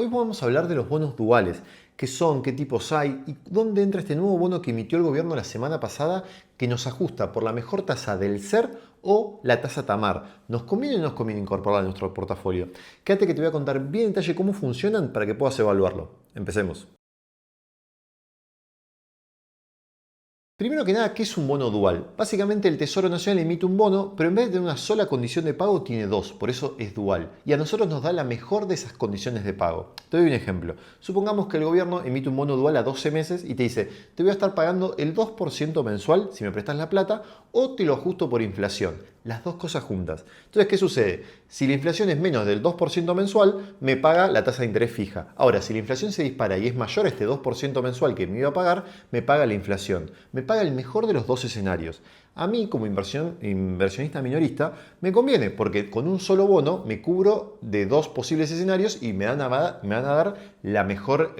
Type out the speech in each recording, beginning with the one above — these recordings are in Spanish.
Hoy vamos a hablar de los bonos duales, qué son, qué tipos hay y dónde entra este nuevo bono que emitió el gobierno la semana pasada que nos ajusta por la mejor tasa del SER o la tasa TAMAR. ¿Nos conviene o no nos conviene incorporarla a nuestro portafolio? Quédate que te voy a contar bien en detalle cómo funcionan para que puedas evaluarlo. Empecemos. Primero que nada, ¿qué es un bono dual? Básicamente el Tesoro Nacional emite un bono, pero en vez de tener una sola condición de pago, tiene dos, por eso es dual. Y a nosotros nos da la mejor de esas condiciones de pago. Te doy un ejemplo. Supongamos que el gobierno emite un bono dual a 12 meses y te dice, te voy a estar pagando el 2% mensual si me prestas la plata o te lo ajusto por inflación. Las dos cosas juntas. Entonces, ¿qué sucede? Si la inflación es menos del 2% mensual, me paga la tasa de interés fija. Ahora, si la inflación se dispara y es mayor a este 2% mensual que me iba a pagar, me paga la inflación. Me paga el mejor de los dos escenarios. A mí, como inversionista minorista, me conviene porque con un solo bono me cubro de dos posibles escenarios y me van a dar la mejor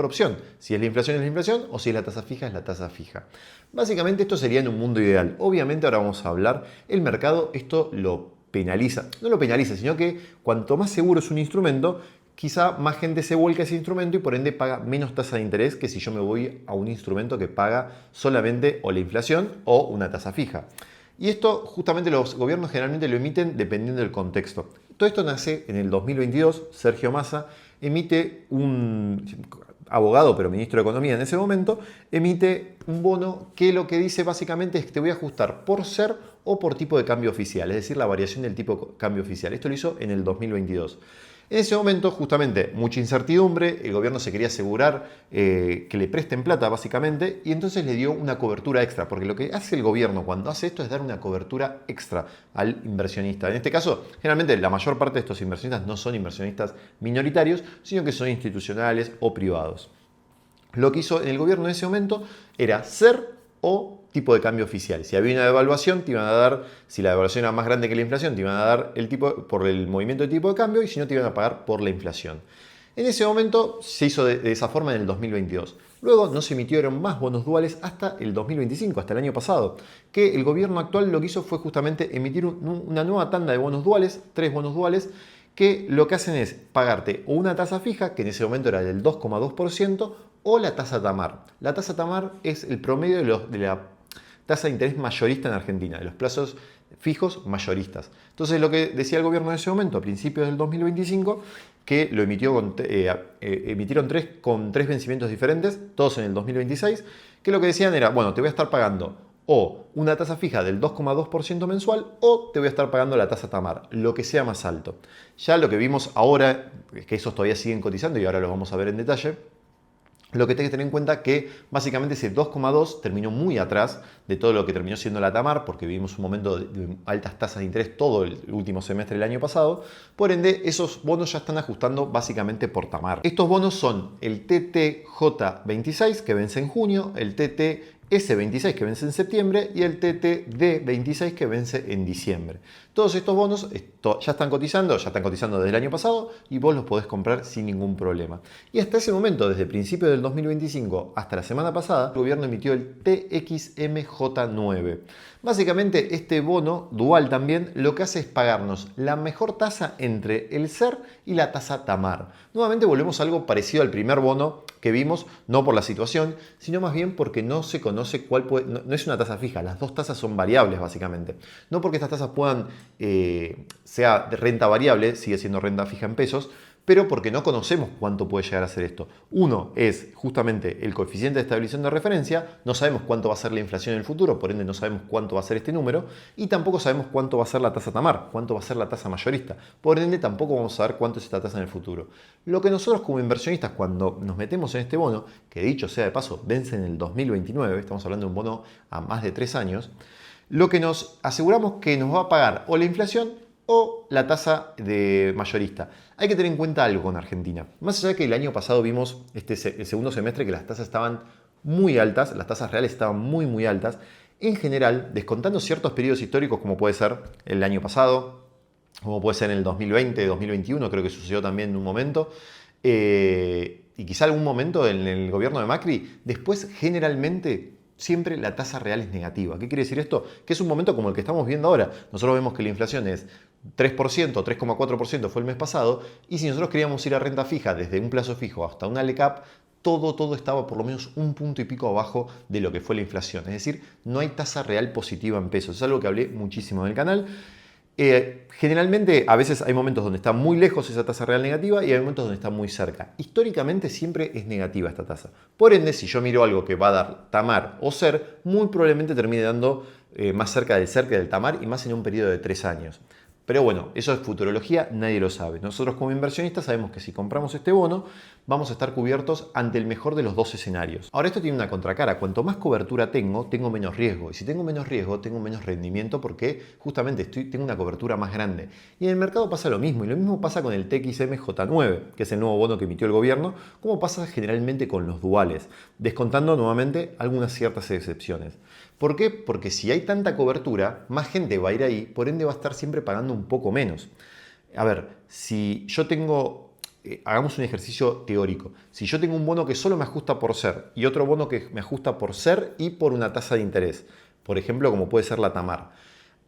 opción. Si es la inflación o si es la tasa fija es la tasa fija. Básicamente esto sería en un mundo ideal. Obviamente ahora vamos a hablar, el mercado esto lo penaliza. No lo penaliza, sino que cuanto más seguro es un instrumento, quizá más gente se vuelca a ese instrumento y por ende paga menos tasa de interés que si yo me voy a un instrumento que paga solamente o la inflación o una tasa fija. Y esto justamente los gobiernos generalmente lo emiten dependiendo del contexto. Todo esto nace en el 2022, Sergio Massa emite un abogado, pero ministro de Economía en ese momento, emite un bono que lo que dice básicamente es que te voy a ajustar por SER o por tipo de cambio oficial, es decir, la variación del tipo de cambio oficial. Esto lo hizo en el 2022. En ese momento, justamente, mucha incertidumbre, el gobierno se quería asegurar que le presten plata, básicamente, y entonces le dio una cobertura extra, porque lo que hace el gobierno cuando hace esto es dar una cobertura extra al inversionista. En este caso, generalmente la mayor parte de estos inversionistas no son inversionistas minoritarios, sino que son institucionales o privados. Lo que hizo en el gobierno en ese momento era SER o tipo de cambio oficial. Si había una devaluación, te iban a dar, si la devaluación era más grande que la inflación, te iban a dar el tipo por el movimiento de tipo de cambio y si no, te iban a pagar por la inflación. En ese momento se hizo de esa forma en el 2022. Luego no se emitieron más bonos duales hasta el 2025, hasta el año pasado, que el gobierno actual lo que hizo fue justamente emitir una nueva tanda de bonos duales, 3 bonos duales, que lo que hacen es pagarte o una tasa fija, que en ese momento era del 2,2%, o la tasa TAMAR. La tasa TAMAR es el promedio de la tasa de interés mayorista en Argentina, de los plazos fijos mayoristas. Entonces lo que decía el gobierno en ese momento, a principios del 2025, que lo emitieron con tres vencimientos diferentes, todos en el 2026, que lo que decían era, bueno, te voy a estar pagando o una tasa fija del 2,2% mensual o te voy a estar pagando la tasa TAMAR, lo que sea más alto. Ya lo que vimos ahora, es que esos todavía siguen cotizando y ahora los vamos a ver en detalle. Lo que tenés que tener en cuenta que básicamente ese 2,2 terminó muy atrás de todo lo que terminó siendo la TAMAR, porque vivimos un momento de altas tasas de interés todo el último semestre del año pasado. Por ende, esos bonos ya están ajustando básicamente por TAMAR. Estos bonos son el TTJ26 que vence en junio, el TTS26 que vence en septiembre y el TTD26 que vence en diciembre. Todos estos bonos ya están cotizando desde el año pasado y vos los podés comprar sin ningún problema. Y hasta ese momento, desde principios del 2025 hasta la semana pasada, el gobierno emitió el TXMJ9. Básicamente este bono dual también lo que hace es pagarnos la mejor tasa entre el SER y la tasa TAMAR. Nuevamente volvemos a algo parecido al primer bono que vimos, no por la situación, sino más bien porque no se conoce no es una tasa fija, las dos tasas son variables básicamente. No porque estas tasas puedan, sea de renta variable, sigue siendo renta fija en pesos, pero porque no conocemos cuánto puede llegar a ser esto. Uno es justamente el coeficiente de estabilización de referencia, no sabemos cuánto va a ser la inflación en el futuro, por ende no sabemos cuánto va a ser este número, y tampoco sabemos cuánto va a ser la tasa TAMAR, cuánto va a ser la tasa mayorista, por ende tampoco vamos a saber cuánto es esta tasa en el futuro. Lo que nosotros como inversionistas cuando nos metemos en este bono, que dicho sea de paso vence en el 2029, estamos hablando de un bono a más de 3 años, lo que nos aseguramos que nos va a pagar o la inflación o la tasa de mayorista. Hay que tener en cuenta algo con Argentina. Más allá de que el año pasado vimos el segundo semestre que las tasas estaban muy altas, las tasas reales estaban muy altas, en general, descontando ciertos periodos históricos como puede ser el año pasado, como puede ser en el 2020, 2021, creo que sucedió también en un momento, y quizá algún momento en el gobierno de Macri, después generalmente siempre la tasa real es negativa. ¿Qué quiere decir esto? Que es un momento como el que estamos viendo ahora. Nosotros vemos que la inflación es 3%, 3,4% fue el mes pasado, y si nosotros queríamos ir a renta fija desde un plazo fijo hasta una LECAP, todo estaba por lo menos un punto y pico abajo de lo que fue la inflación. Es decir, no hay tasa real positiva en pesos. Es algo que hablé muchísimo en el canal. Generalmente, a veces hay momentos donde está muy lejos esa tasa real negativa y hay momentos donde está muy cerca. Históricamente siempre es negativa esta tasa. Por ende, si yo miro algo que va a dar TAMAR o SER, muy probablemente termine dando más cerca del SER que del TAMAR y más en un periodo de 3 años. Pero bueno, eso es futurología, nadie lo sabe. Nosotros como inversionistas sabemos que si compramos este bono, vamos a estar cubiertos ante el mejor de los dos escenarios. Ahora esto tiene una contracara, cuanto más cobertura tengo menos riesgo. Y si tengo menos riesgo, tengo menos rendimiento porque justamente tengo una cobertura más grande. Y en el mercado pasa lo mismo, y lo mismo pasa con el TXMJ9, que es el nuevo bono que emitió el gobierno, como pasa generalmente con los duales, descontando nuevamente algunas ciertas excepciones. ¿Por qué? Porque si hay tanta cobertura, más gente va a ir ahí, por ende va a estar siempre pagando un poco menos. A ver, si yo tengo, hagamos un ejercicio teórico, si yo tengo un bono que solo me ajusta por SER y otro bono que me ajusta por SER y por una tasa de interés, por ejemplo como puede ser la TAMAR,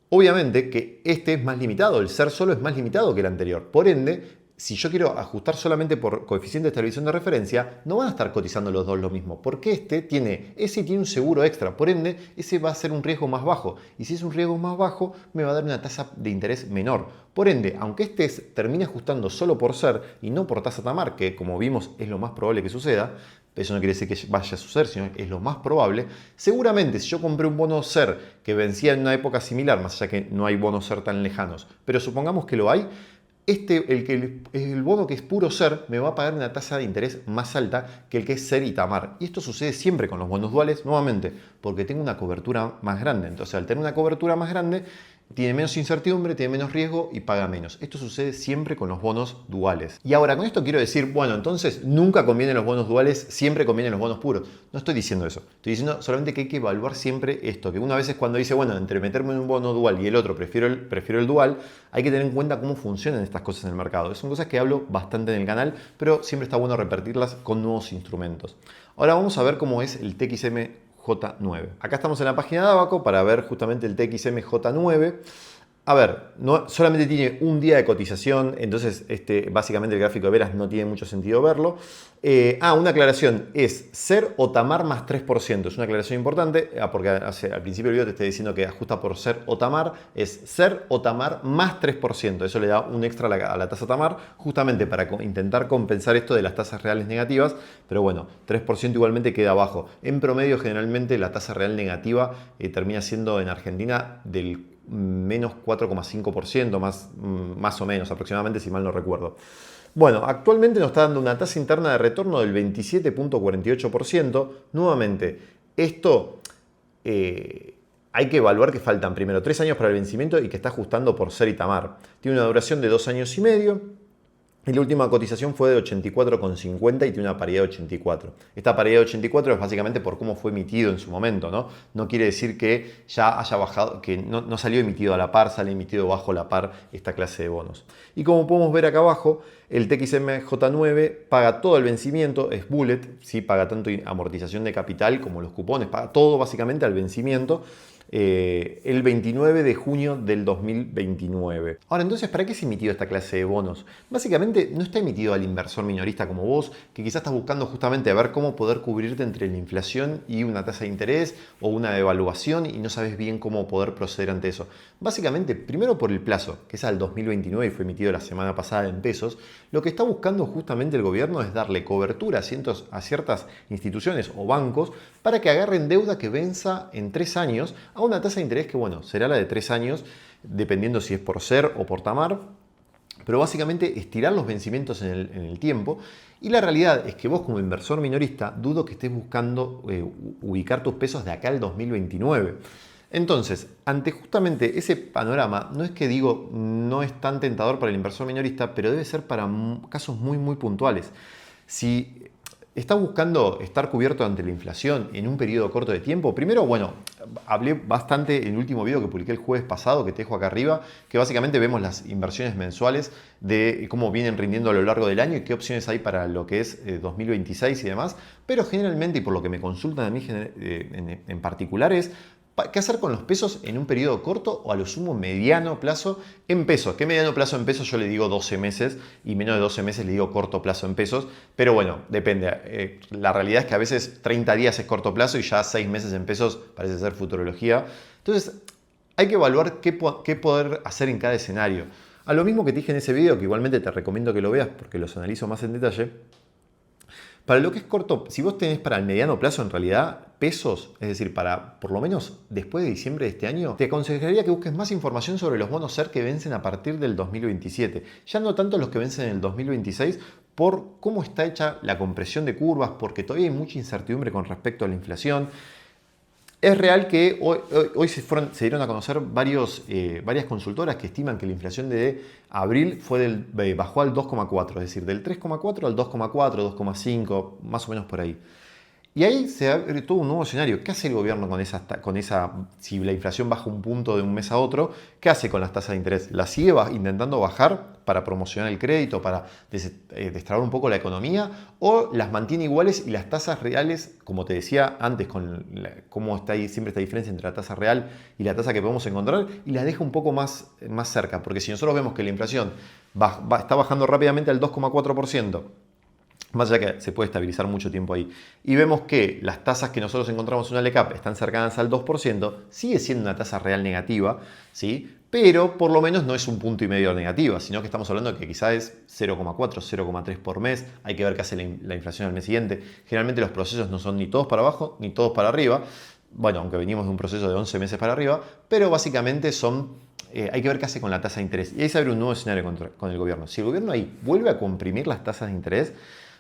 obviamente que este es más limitado, el SER solo es más limitado que el anterior, por ende, si yo quiero ajustar solamente por coeficiente de estabilización de referencia, no van a estar cotizando los dos lo mismo, porque ese tiene un seguro extra, por ende, ese va a ser un riesgo más bajo, y si es un riesgo más bajo, me va a dar una tasa de interés menor. Por ende, aunque este termine ajustando solo por SER y no por tasa TAMAR, que como vimos es lo más probable que suceda, eso no quiere decir que vaya a suceder, sino que es lo más probable, seguramente si yo compré un bono SER que vencía en una época similar, más allá que no hay bonos SER tan lejanos, pero supongamos que lo hay, el bono que es puro SER me va a pagar una tasa de interés más alta que el que es SER y TAMAR. Y esto sucede siempre con los bonos duales, nuevamente, porque tengo una cobertura más grande. Entonces, al tener una cobertura más grande, tiene menos incertidumbre, tiene menos riesgo y paga menos. Esto sucede siempre con los bonos duales. Y ahora, con esto quiero decir, bueno, entonces nunca convienen los bonos duales, siempre convienen los bonos puros. No estoy diciendo eso. Estoy diciendo solamente que hay que evaluar siempre esto. Que una vez es cuando dice, bueno, entre meterme en un bono dual y el otro, prefiero el dual, hay que tener en cuenta cómo funcionan estas cosas en el mercado. Son cosas que hablo bastante en el canal, pero siempre está bueno repetirlas con nuevos instrumentos. Ahora vamos a ver cómo es el TXMJ9. Acá estamos en la página de Abaco para ver justamente el TXMJ9. A ver, solamente tiene un día de cotización, entonces básicamente el gráfico de velas no tiene mucho sentido verlo. Una aclaración, es SER o TAMAR más 3%. Es una aclaración importante, porque al principio del video te estoy diciendo que ajusta por SER o TAMAR. Es SER o TAMAR más 3%. Eso le da un extra a la tasa TAMAR, justamente para intentar compensar esto de las tasas reales negativas. Pero bueno, 3% igualmente queda abajo. En promedio, generalmente, la tasa real negativa termina siendo en Argentina del menos 4,5%, más o menos aproximadamente, si mal no recuerdo. Bueno, actualmente nos está dando una tasa interna de retorno del 27,48%. Nuevamente, esto hay que evaluar que faltan primero 3 años para el vencimiento y que está ajustando por SER y TAMAR. Tiene una duración de 2 años y medio. Y la última cotización fue de 84,50 y tiene una paridad de 84. Esta paridad de 84 es básicamente por cómo fue emitido en su momento, ¿no? No quiere decir que ya haya bajado, que no salió emitido a la par, sale emitido bajo la par esta clase de bonos. Y como podemos ver acá abajo, el TXMJ9 paga todo el vencimiento, es bullet, ¿sí? Paga tanto amortización de capital como los cupones, paga todo básicamente al vencimiento. El 29 de junio del 2029. Ahora, entonces, ¿para qué se emitió esta clase de bonos? Básicamente, no está emitido al inversor minorista como vos, que quizás estás buscando justamente ver cómo poder cubrirte entre la inflación y una tasa de interés o una devaluación y no sabes bien cómo poder proceder ante eso. Básicamente, primero por el plazo, que es al 2029 y fue emitido la semana pasada en pesos, lo que está buscando justamente el gobierno es darle cobertura a ciertas instituciones o bancos para que agarren deuda que venza en 3 años a una tasa de interés que, bueno, será la de 3 años, dependiendo si es por SER o por TAMAR, pero básicamente estirar los vencimientos en el tiempo. Y la realidad es que vos como inversor minorista dudo que estés buscando ubicar tus pesos de acá al 2029. Entonces, ante justamente ese panorama, no es que digo no es tan tentador para el inversor minorista, pero debe ser para casos muy puntuales. Si ¿Estás buscando estar cubierto ante la inflación en un periodo corto de tiempo? Primero, bueno, hablé bastante en el último video que publiqué el jueves pasado, que te dejo acá arriba, que básicamente vemos las inversiones mensuales de cómo vienen rindiendo a lo largo del año y qué opciones hay para lo que es 2026 y demás. Pero generalmente, y por lo que me consultan a mí en particular, es ¿qué hacer con los pesos en un periodo corto o a lo sumo mediano plazo en pesos? ¿Qué mediano plazo en pesos? Yo le digo 12 meses y menos de 12 meses le digo corto plazo en pesos. Pero bueno, depende. La realidad es que a veces 30 días es corto plazo y ya 6 meses en pesos parece ser futurología. Entonces hay que evaluar qué poder hacer en cada escenario. A lo mismo que te dije en ese video, que igualmente te recomiendo que lo veas porque los analizo más en detalle. Para lo que es corto, si vos tenés para el mediano plazo en realidad pesos, es decir, para por lo menos después de diciembre de este año, te aconsejaría que busques más información sobre los bonos SER que vencen a partir del 2027. Ya no tanto los que vencen en el 2026 por cómo está hecha la compresión de curvas, porque todavía hay mucha incertidumbre con respecto a la inflación. Es real que hoy se dieron a conocer varias consultoras que estiman que la inflación de abril bajó al 2,4, es decir, del 3,4 al 2,4, 2,5, más o menos por ahí. Y ahí se abre todo un nuevo escenario. ¿Qué hace el gobierno si la inflación baja un punto de un mes a otro? ¿Qué hace con las tasas de interés? ¿Las sigue intentando bajar para promocionar el crédito, para destrabar un poco la economía? ¿O las mantiene iguales y las tasas reales, como te decía antes, cómo está ahí siempre esta diferencia entre la tasa real y la tasa que podemos encontrar, y la deja un poco más cerca? Porque si nosotros vemos que la inflación está bajando rápidamente al 2,4%, más allá que se puede estabilizar mucho tiempo ahí, y vemos que las tasas que nosotros encontramos en una LECAP están cercanas al 2%, sigue siendo una tasa real negativa, ¿sí? Pero por lo menos no es un punto y medio negativa, sino que estamos hablando de que quizás es 0,4, 0,3 por mes. Hay que ver qué hace la inflación al mes siguiente. Generalmente los procesos no son ni todos para abajo ni todos para arriba. Bueno, aunque venimos de un proceso de 11 meses para arriba, pero básicamente hay que ver qué hace con la tasa de interés. Y ahí se abre un nuevo escenario con el gobierno. Si el gobierno ahí vuelve a comprimir las tasas de interés,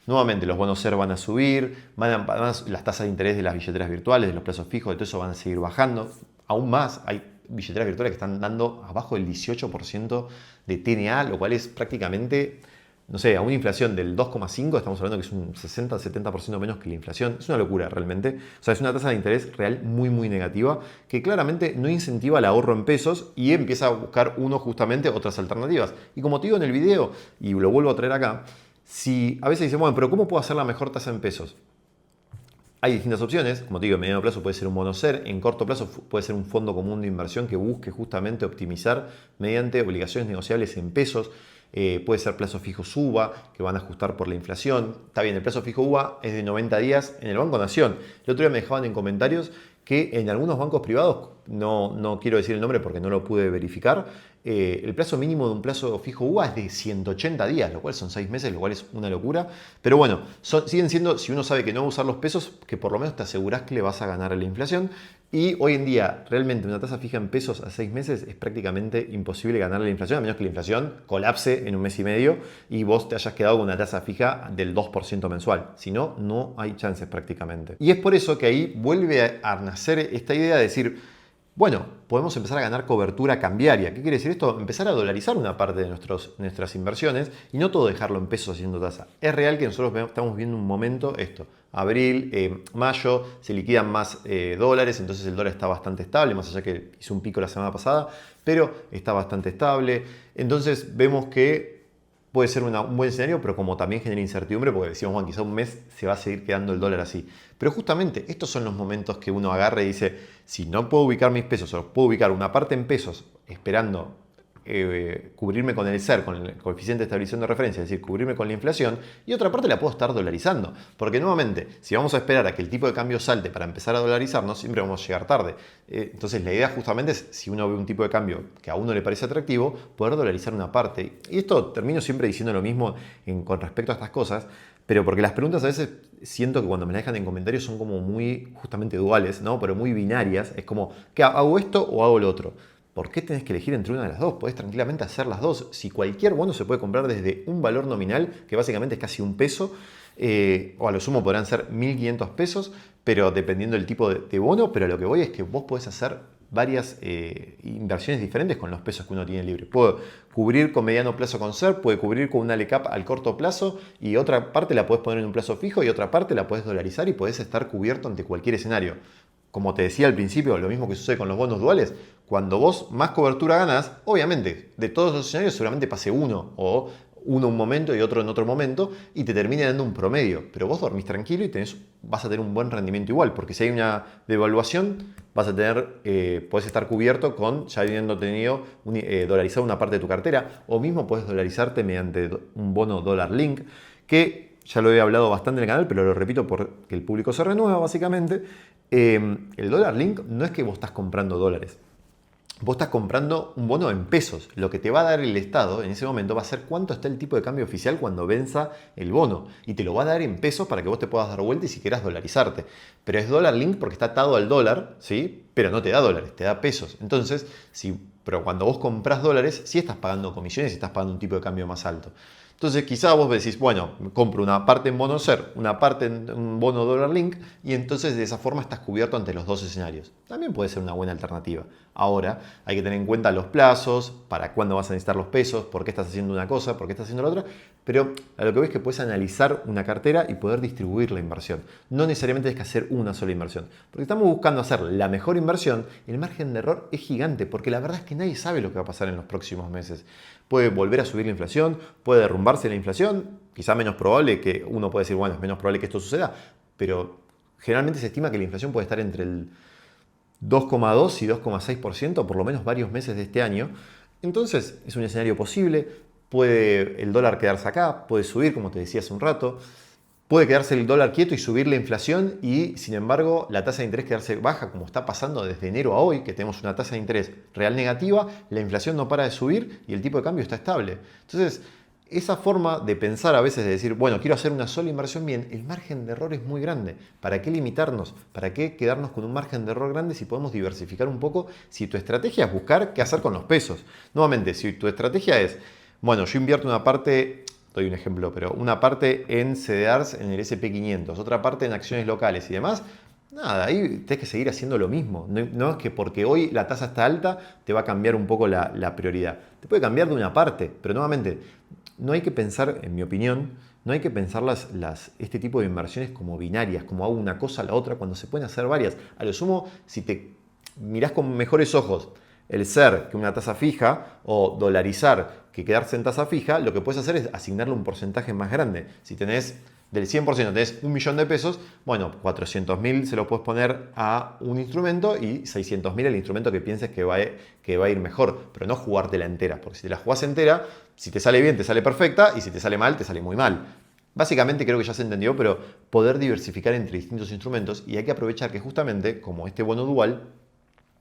nuevamente los bonos SER van a subir, las tasas de interés de las billeteras virtuales, de los plazos fijos, de todo eso van a seguir bajando. Aún más, hay billeteras virtuales que están dando abajo del 18% de TNA, lo cual es prácticamente, no sé, a una inflación del 2,5, estamos hablando que es un 60-70% menos que la inflación. Es una locura realmente. O sea, es una tasa de interés real muy, muy negativa que claramente no incentiva el ahorro en pesos y empieza a buscar justamente otras alternativas. Y como te digo en el video, y lo vuelvo a traer acá, si a veces dicen, bueno, pero ¿cómo puedo hacer la mejor tasa en pesos? Hay distintas opciones, como te digo, en mediano plazo puede ser un bono SER, en corto plazo puede ser un fondo común de inversión que busque justamente optimizar mediante obligaciones negociables en pesos. Puede ser plazo fijo UVA, que van a ajustar por la inflación. Está bien, el plazo fijo UVA es de 90 días en el Banco Nación. El otro día me dejaban en comentarios que en algunos bancos privados, no quiero decir el nombre porque no lo pude verificar, el plazo mínimo de un plazo fijo UVA es de 180 días, lo cual son 6 meses, lo cual es una locura. Pero bueno, siguen siendo, si uno sabe que no va a usar los pesos, que por lo menos te aseguras que le vas a ganar a la inflación. Y hoy en día, realmente una tasa fija en pesos a 6 meses es prácticamente imposible ganarle a la inflación, a menos que la inflación colapse en un mes y medio y vos te hayas quedado con una tasa fija del 2% mensual. Si no, no hay chances prácticamente. Y es por eso que ahí vuelve a nacer esta idea de decir, bueno, podemos empezar a ganar cobertura cambiaria. ¿Qué quiere decir esto? Empezar a dolarizar una parte de nuestras inversiones y no todo dejarlo en pesos haciendo tasa. Es real que nosotros estamos viendo un momento abril, mayo, se liquidan más dólares, entonces el dólar está bastante estable, más allá que hizo un pico la semana pasada, pero está bastante estable. Entonces vemos que puede ser un buen escenario, pero como también genera incertidumbre, porque decimos, bueno, quizá un mes se va a seguir quedando el dólar así. Pero justamente estos son los momentos que uno agarra y dice, si no puedo ubicar mis pesos, o puedo ubicar una parte en pesos esperando cubrirme con el SER, con el coeficiente de estabilización de referencia, es decir, cubrirme con la inflación, y otra parte la puedo estar dolarizando. Porque nuevamente, si vamos a esperar a que el tipo de cambio salte para empezar a dolarizarnos, siempre vamos a llegar tarde. Entonces la idea justamente es, si uno ve un tipo de cambio que a uno le parece atractivo, poder dolarizar una parte. Y esto termino siempre diciendo lo mismo con respecto a estas cosas, pero porque las preguntas a veces siento que cuando me las dejan en comentarios son como muy justamente duales, ¿no? Pero muy binarias. Es como, ¿qué hago esto o hago lo otro? ¿Por qué tenés que elegir entre una de las dos? Podés tranquilamente hacer las dos. Si cualquier bono se puede comprar desde un valor nominal, que básicamente es casi un peso, o a lo sumo podrán ser 1.500 pesos, pero dependiendo del tipo de bono, pero lo que voy es que vos podés hacer varias inversiones diferentes con los pesos que uno tiene libre. Puedo cubrir con mediano plazo con SER, puede cubrir con una LCAP al corto plazo y otra parte la puedes poner en un plazo fijo y otra parte la puedes dolarizar y puedes estar cubierto ante cualquier escenario. Como te decía al principio, lo mismo que sucede con los bonos duales, cuando vos más cobertura ganás, obviamente, de todos los escenarios seguramente pase uno o uno un momento y otro en otro momento y te termina dando un promedio. Pero vos dormís tranquilo y vas a tener un buen rendimiento igual, porque si hay una devaluación, vas a tener, podés estar cubierto con ya habiendo tenido dolarizado una parte de tu cartera, o mismo podés dolarizarte mediante un bono dólar link, que ya lo he hablado bastante en el canal, pero lo repito porque el público se renueva básicamente. El dólar link no es que vos estás comprando dólares. Vos estás comprando un bono en pesos. Lo que te va a dar el Estado en ese momento va a ser cuánto está el tipo de cambio oficial cuando venza el bono. Y te lo va a dar en pesos para que vos te puedas dar vuelta y si quieras dolarizarte. Pero es dólar link porque está atado al dólar, ¿sí? Pero no te da dólares, te da pesos. Entonces, pero cuando vos compras dólares, sí estás pagando comisiones y estás pagando un tipo de cambio más alto. Entonces quizá vos decís, bueno, compro una parte en bono SER, una parte en un bono dólar link y entonces de esa forma estás cubierto ante los dos escenarios. También puede ser una buena alternativa. Ahora hay que tener en cuenta los plazos, para cuándo vas a necesitar los pesos, por qué estás haciendo una cosa, por qué estás haciendo la otra, pero a lo que ves que puedes analizar una cartera y poder distribuir la inversión. No necesariamente tienes que hacer una sola inversión, porque estamos buscando hacer la mejor inversión, el margen de error es gigante, porque la verdad es que nadie sabe lo que va a pasar en los próximos meses. Puede volver a subir la inflación, puede derrumbarse la inflación, quizá menos probable que uno puede decir, bueno, es menos probable que esto suceda, pero generalmente se estima que la inflación puede estar entre el 2,2 y 2,6% por lo menos varios meses de este año. Entonces es un escenario posible, puede el dólar quedarse acá, puede subir como te decía hace un rato, puede quedarse el dólar quieto y subir la inflación y sin embargo la tasa de interés quedarse baja como está pasando desde enero a hoy, que tenemos una tasa de interés real negativa, la inflación no para de subir y el tipo de cambio está estable. Entonces esa forma de pensar a veces de decir, bueno, quiero hacer una sola inversión bien, el margen de error es muy grande. ¿Para qué limitarnos? ¿Para qué quedarnos con un margen de error grande si podemos diversificar un poco? Si tu estrategia es buscar qué hacer con los pesos. Nuevamente, si tu estrategia es, bueno, yo invierto una parte, doy un ejemplo, pero una parte en CDRs en el S&P 500, otra parte en acciones locales y demás, nada, ahí tienes que seguir haciendo lo mismo. No es que porque hoy la tasa está alta te va a cambiar un poco la prioridad. Te puede cambiar de una parte, pero nuevamente, no hay que pensar, en mi opinión, no hay que pensar este tipo de inversiones como binarias, como hago una cosa a la otra, cuando se pueden hacer varias. A lo sumo, si te mirás con mejores ojos el SER que una tasa fija o dolarizar que quedarse en tasa fija, lo que puedes hacer es asignarle un porcentaje más grande. Si tenés del 100% tenés 1 millón de pesos, bueno, 400.000 se lo puedes poner a un instrumento y 600.000 al instrumento que pienses que va a ir mejor, pero no jugártela entera, porque si te la jugás entera, si te sale bien te sale perfecta y si te sale mal te sale muy mal. Básicamente creo que ya se entendió, pero poder diversificar entre distintos instrumentos y hay que aprovechar que justamente, como este bono dual,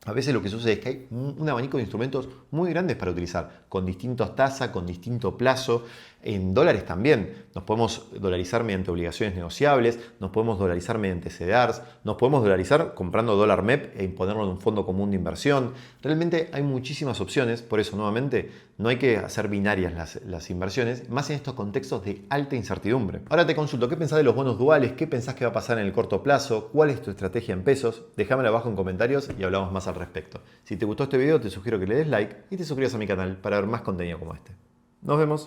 a veces lo que sucede es que hay un abanico de instrumentos muy grandes para utilizar, con distintas tasas, con distinto plazo. En dólares también. Nos podemos dolarizar mediante obligaciones negociables, nos podemos dolarizar mediante CDRs, nos podemos dolarizar comprando dólar MEP e ponerlo en un fondo común de inversión. Realmente hay muchísimas opciones, por eso nuevamente no hay que hacer binarias las inversiones, más en estos contextos de alta incertidumbre. Ahora te consulto, ¿qué pensás de los bonos duales? ¿Qué pensás que va a pasar en el corto plazo? ¿Cuál es tu estrategia en pesos? Déjamelo abajo en comentarios y hablamos más al respecto. Si te gustó este video te sugiero que le des like y te suscribas a mi canal para ver más contenido como este. Nos vemos.